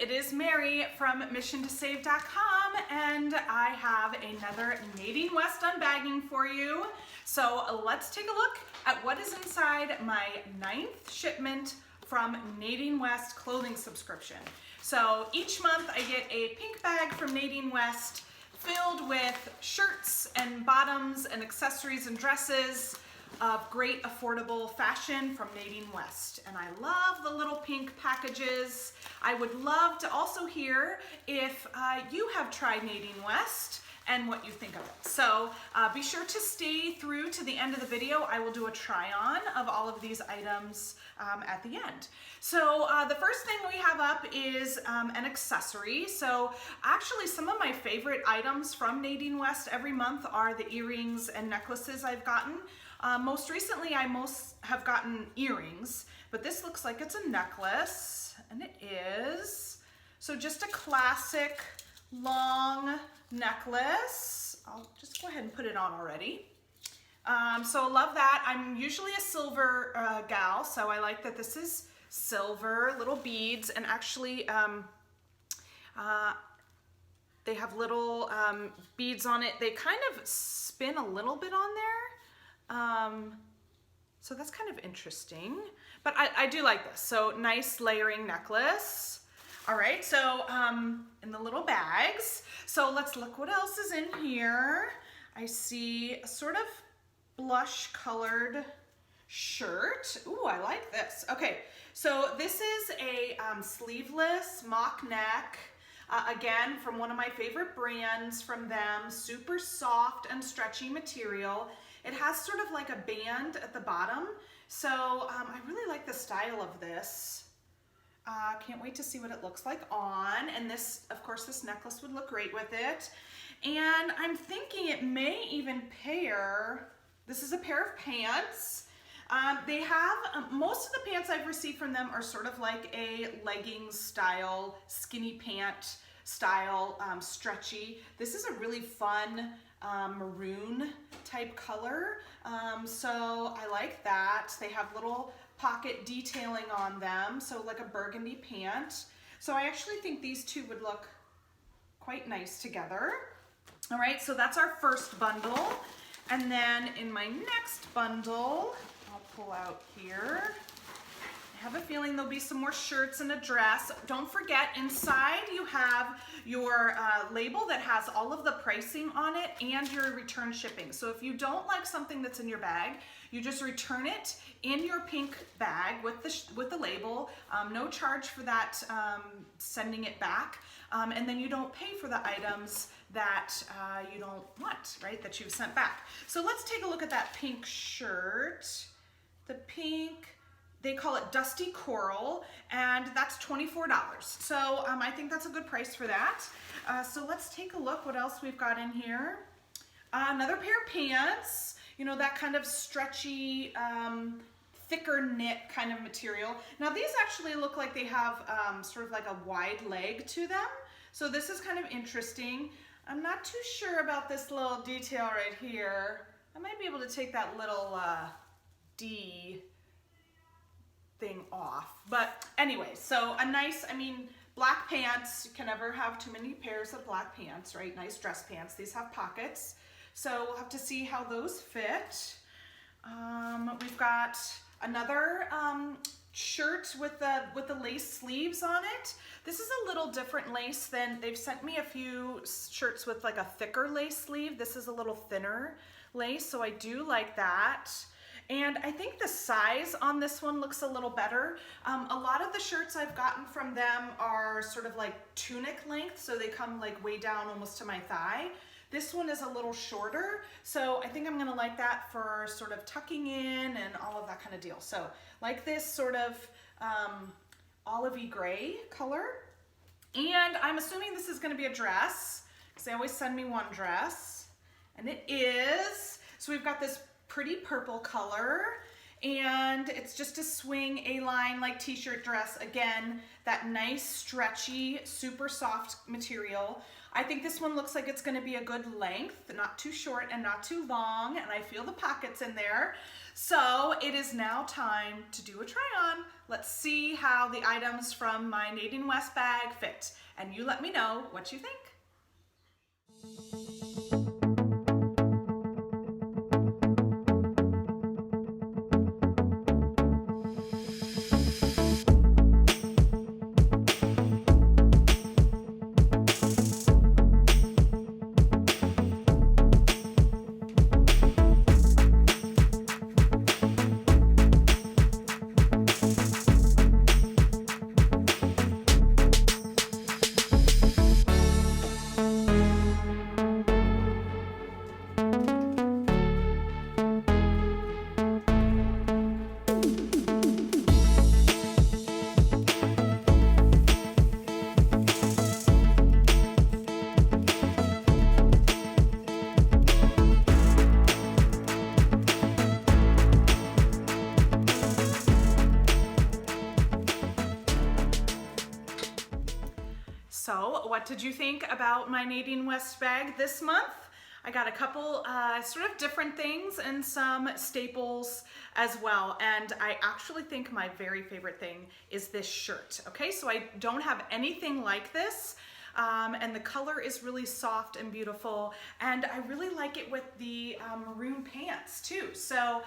it is Mary from missiontosave.com, and I have another Nadine West unbagging for you. So let's take a look at what is inside my 9th shipment from Nadine West clothing subscription. So each month I get a pink bag from Nadine West filled with shirts and bottoms and accessories and dresses of great affordable fashion from Nadine West. And I love the little pink packages. I would love to also hear if you have tried Nadine West and what you think of it. So be sure to stay through to the end of the video. I will do a try on of all of these items at the end. So the first thing we have up is an accessory. So actually some of my favorite items from Nadine West every month are the earrings and necklaces I've gotten. Most recently I have gotten earrings, but this looks like it's a necklace, and it is. So just a classic long necklace. I'll just go ahead and put it on already. So I love that. I'm usually a silver gal, so I like that this is silver, little beads, and actually they have little beads on it. They kind of spin a little bit on there. So that's kind of interesting, but I do like this. So nice layering necklace. All right, so in the little bags. So let's look what else is in here. I see a sort of blush colored shirt. Ooh, I like this. Okay, so this is a sleeveless mock neck. Again, from one of my favorite brands from them, super soft and stretchy material. It has sort of like a band at the bottom. So I really like the style of this. Can't wait to see what it looks like on. And this, of course, this necklace would look great with it. And I'm thinking it may even pair, this is a pair of pants. They have, most of the pants I've received from them are sort of like a leggings style, skinny pant style, stretchy. This is a really fun maroon type color. So I like that. They have little pocket detailing on them, so like a burgundy pant. So I actually think these two would look quite nice together. All right, so that's our first bundle. And then in my next bundle, I'll pull out here. I have a feeling there'll be some more shirts and a dress. Don't forget, inside you have your label that has all of the pricing on it and your return shipping. So if you don't like something that's in your bag, you just return it in your pink bag with the label. No charge for that, sending it back. And then you don't pay for the items that you don't want, right, that you've sent back. So let's take a look at that pink shirt. The pink, they call it Dusty Coral, and that's $24. So I think that's a good price for that. So let's take a look what else we've got in here. Another pair of pants, you know, that kind of stretchy, thicker knit kind of material. Now these actually look like they have sort of like a wide leg to them. So this is kind of interesting. I'm not too sure about this little detail right here. I might be able to take that little D thing off. But anyway, so a nice, I mean, black pants. You can never have too many pairs of black pants, right? Nice dress pants. These have pockets. So we'll have to see how those fit. We've got another shirt with the lace sleeves on it. This is a little different lace than, they've sent me a few shirts with like a thicker lace sleeve. This is a little thinner lace, so I do like that. And I think the size on this one looks a little better. A lot of the shirts I've gotten from them are sort of like tunic length, so they come like way down almost to my thigh. This one is a little shorter, so I think I'm gonna like that for sort of tucking in and all of that kind of deal. So like this sort of olivey gray color. And I'm assuming this is gonna be a dress, because they always send me one dress. And it is. So we've got this pretty purple color, and it's just a swing A-line like t-shirt dress. Again, that nice stretchy, super soft material. I think this one looks like it's going to be a good length, not too short and not too long, and I feel the pockets in there. So it is now time to do a try on. Let's see how the items from my Nadine West bag fit, and you let me know what you think. So what did you think about my Nadine West bag this month? I got a couple sort of different things and some staples as well. And I actually think my very favorite thing is this shirt. Okay, so I don't have anything like this. And the color is really soft and beautiful, and I really like it with the maroon pants too. So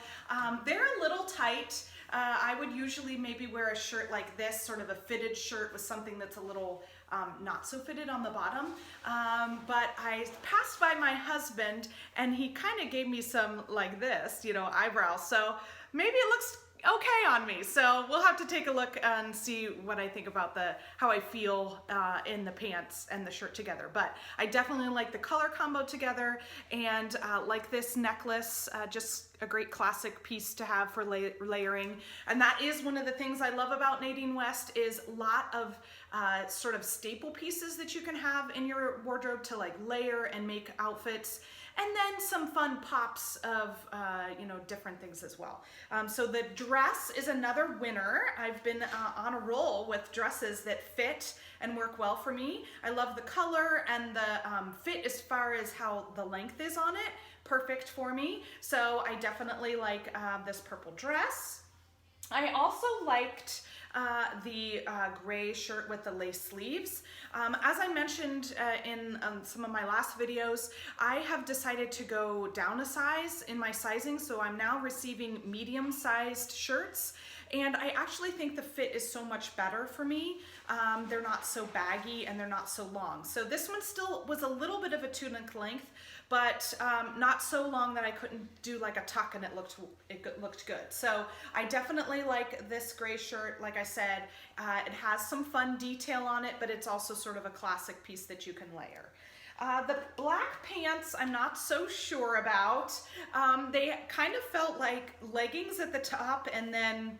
they're a little tight. I would usually maybe wear a shirt like this, sort of a fitted shirt with something that's a little not so fitted on the bottom. But I passed by my husband and he kind of gave me some like this, you know, eyebrows. So maybe it looks okay on me. So we'll have to take a look and see what I think about how I feel in the pants and the shirt together. But I definitely like the color combo together, and like this necklace, just a great classic piece to have for layering. And that is one of the things I love about Nadine West, is a lot of sort of staple pieces that you can have in your wardrobe to like layer and make outfits. And then some fun pops of, you know, different things as well. So the dress is another winner. I've been on a roll with dresses that fit and work well for me. I love the color and the fit as far as how the length is on it. Perfect for me. So I definitely like this purple dress. I also liked the gray shirt with the lace sleeves. As I mentioned in some of my last videos, I have decided to go down a size in my sizing, so I'm now receiving medium-sized shirts, and I actually think the fit is so much better for me. They're not so baggy and they're not so long. So this one still was a little bit of a tunic length, but not so long that I couldn't do like a tuck and it looked good. So I definitely like this gray shirt. Like I said, it has some fun detail on it, but it's also sort of a classic piece that you can layer. The black pants, I'm not so sure about. They kind of felt like leggings at the top and then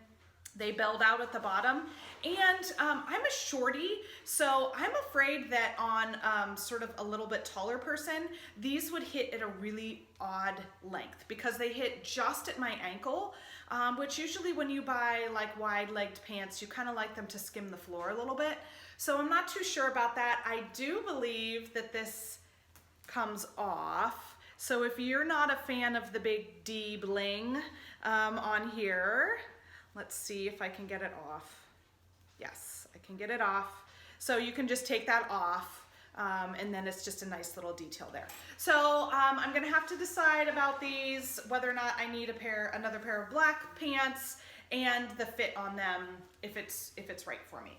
they belled out at the bottom. And I'm a shorty, so I'm afraid that on sort of a little bit taller person, these would hit at a really odd length because they hit just at my ankle, which usually when you buy like wide-legged pants, you kind of like them to skim the floor a little bit. So I'm not too sure about that. I do believe that this comes off. So if you're not a fan of the big D bling on here, let's see if I can get it off. Yes, I can get it off. So you can just take that off, and then it's just a nice little detail there. So I'm gonna have to decide about these, whether or not I need another pair of black pants and the fit on them, if it's right for me.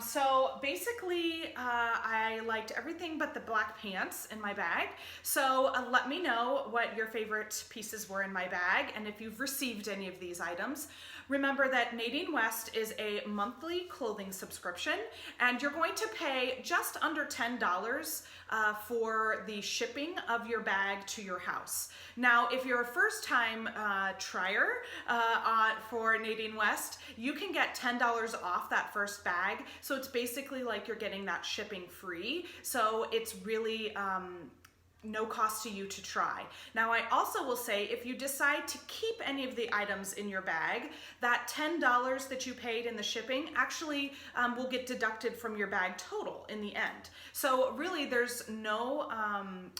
So basically, I liked everything but the black pants in my bag. So let me know what your favorite pieces were in my bag and if you've received any of these items. Remember that Nadine West is a monthly clothing subscription, and you're going to pay just under $10 for the shipping of your bag to your house. Now, if you're a first-time trier for Nadine West, you can get $10 off that first bag. So it's basically like you're getting that shipping free. So it's really no cost to you to try. Now, I also will say, if you decide to keep any of the items in your bag, that $10 that you paid in the shipping actually will get deducted from your bag total in the end. So really, there's no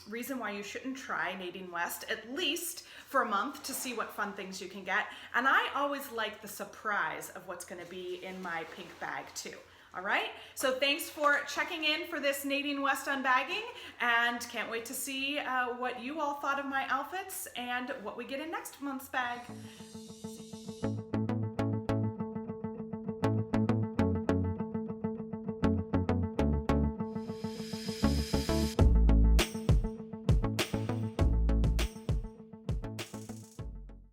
reason why you shouldn't try Nadine West, at least for a month, to see what fun things you can get. And I always like the surprise of what's gonna be in my pink bag too. All right, so thanks for checking in for this Nadine West unbagging, and can't wait to see what you all thought of my outfits and what we get in next month's bag.